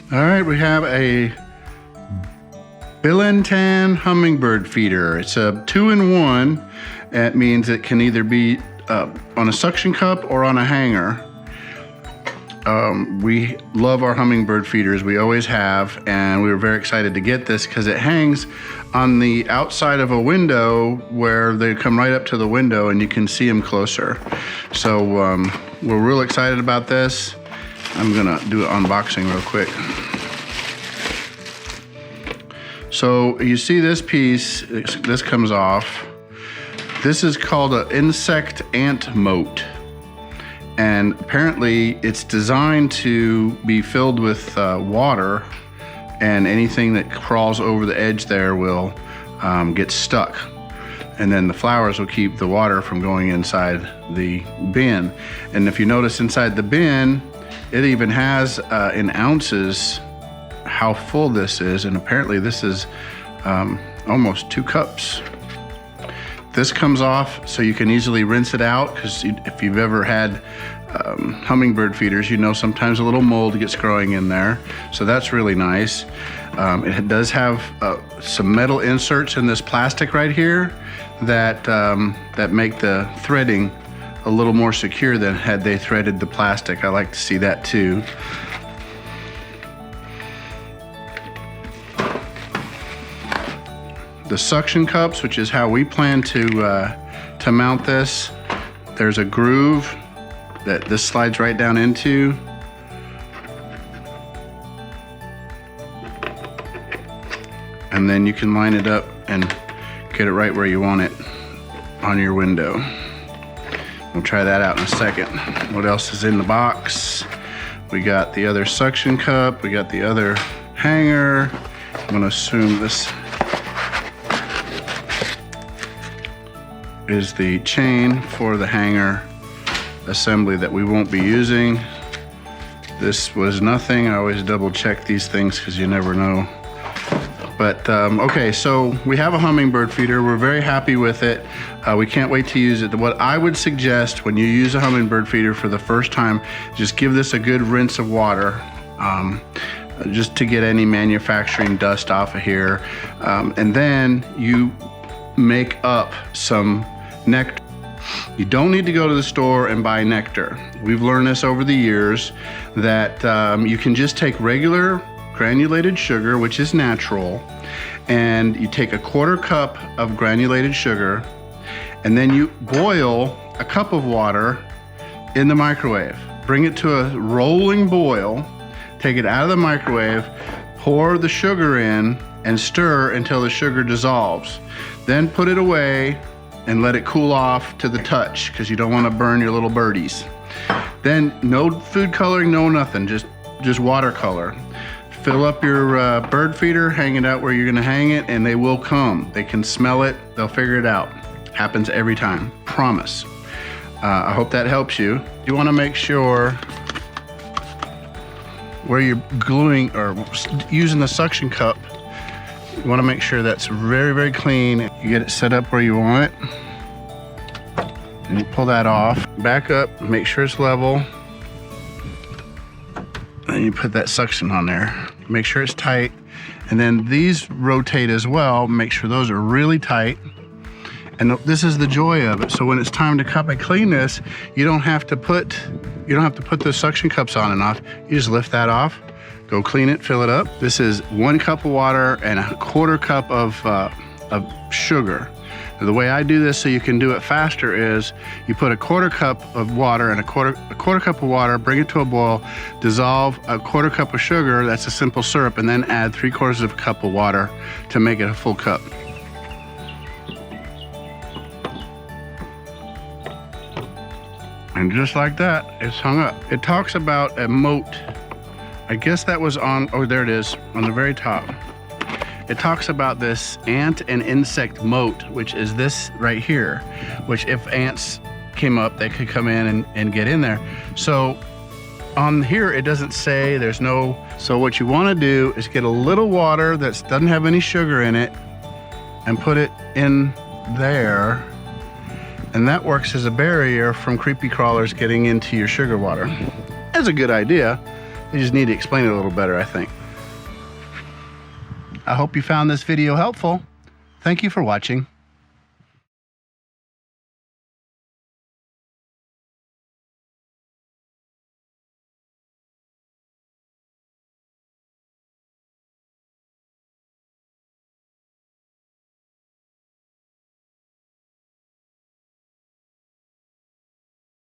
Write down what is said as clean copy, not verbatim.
All right, we have a Bilantan hummingbird feeder. It's a 2-in-1. That means it can either be on a suction cup or on a hanger. We love our hummingbird feeders, we always have, and we were very excited to get this because it hangs on the outside of a window where they come right up to the window and you can see them closer. So we're real excited about this. I'm gonna do an unboxing real quick. So you see this piece, this comes off. This is called an insect ant moat. And apparently it's designed to be filled with water, and anything that crawls over the edge there will get stuck. And then the flowers will keep the water from going inside the bin. And if you notice inside the bin, it even has in ounces how full this is. And apparently this is almost 2 cups. This comes off so you can easily rinse it out, because if you've ever had hummingbird feeders, you know sometimes a little mold gets growing in there. So that's really nice. It does have some metal inserts in this plastic right here that, that make the threading a little more secure than had they threaded the plastic. I like to see that too. The suction cups, which is how we plan to mount this, there's a groove that this slides right down into. And then you can line it up and get it right where you want it on your window. We'll try that out in a second. What else is in the box? We got the other suction cup, we got the other hanger. I'm gonna assume this is the chain for the hanger assembly that we won't be using. This was nothing. I always double check these things because you never know. But okay, so we have a hummingbird feeder. We're very happy with it. We can't wait to use it. What I would suggest when you use a hummingbird feeder for the first time, just give this a good rinse of water, just to get any manufacturing dust off of here. And then you make up some Nectar. You don't need to go to the store and buy Nectar. We've learned this over the years that you can just take regular granulated sugar, which is natural, and you take a 1/4 cup of granulated sugar, and then you boil a cup of water in the microwave. Bring it to a rolling boil, take it out of the microwave, pour the sugar in, and stir until the sugar dissolves. Then put it away and let it cool off to the touch, because you don't want to burn your little birdies. Then no food coloring, no nothing, just watercolor. Fill up your bird feeder, hang it out where you're gonna hang it, and they will come. They can smell it, they'll figure it out. Happens every time, promise. I hope that helps you. You wanna make sure where you're gluing or using the suction cup, you want to make sure that's very, very clean. You get it set up where you want it. And you pull that off. Back up, make sure it's level. And you put that suction on there. Make sure it's tight. And then these rotate as well. Make sure those are really tight. And this is the joy of it. So when it's time to come and clean this, you don't have to put the suction cups on and off. You just lift that off. Go clean it, fill it up. This is 1 cup of water and a 1/4 cup of sugar. The way I do this so you can do it faster is you put a 1/4 cup of water and a quarter cup of water, bring it to a boil, dissolve a 1/4 cup of sugar, that's a simple syrup, and then add 3/4 of a cup of water to make it a full cup. And just like that, it's hung up. It talks about a moat. I guess that was on, oh, there it is, on the very top. It talks about this ant and insect moat, which is this right here, which if ants came up, they could come in and get in there. So on here, it doesn't say, there's no, so what you wanna do is get a little water that doesn't have any sugar in it and put it in there. And that works as a barrier from creepy crawlers getting into your sugar water. That's a good idea. You just need to explain it a little better, I think. I hope you found this video helpful. Thank you for watching.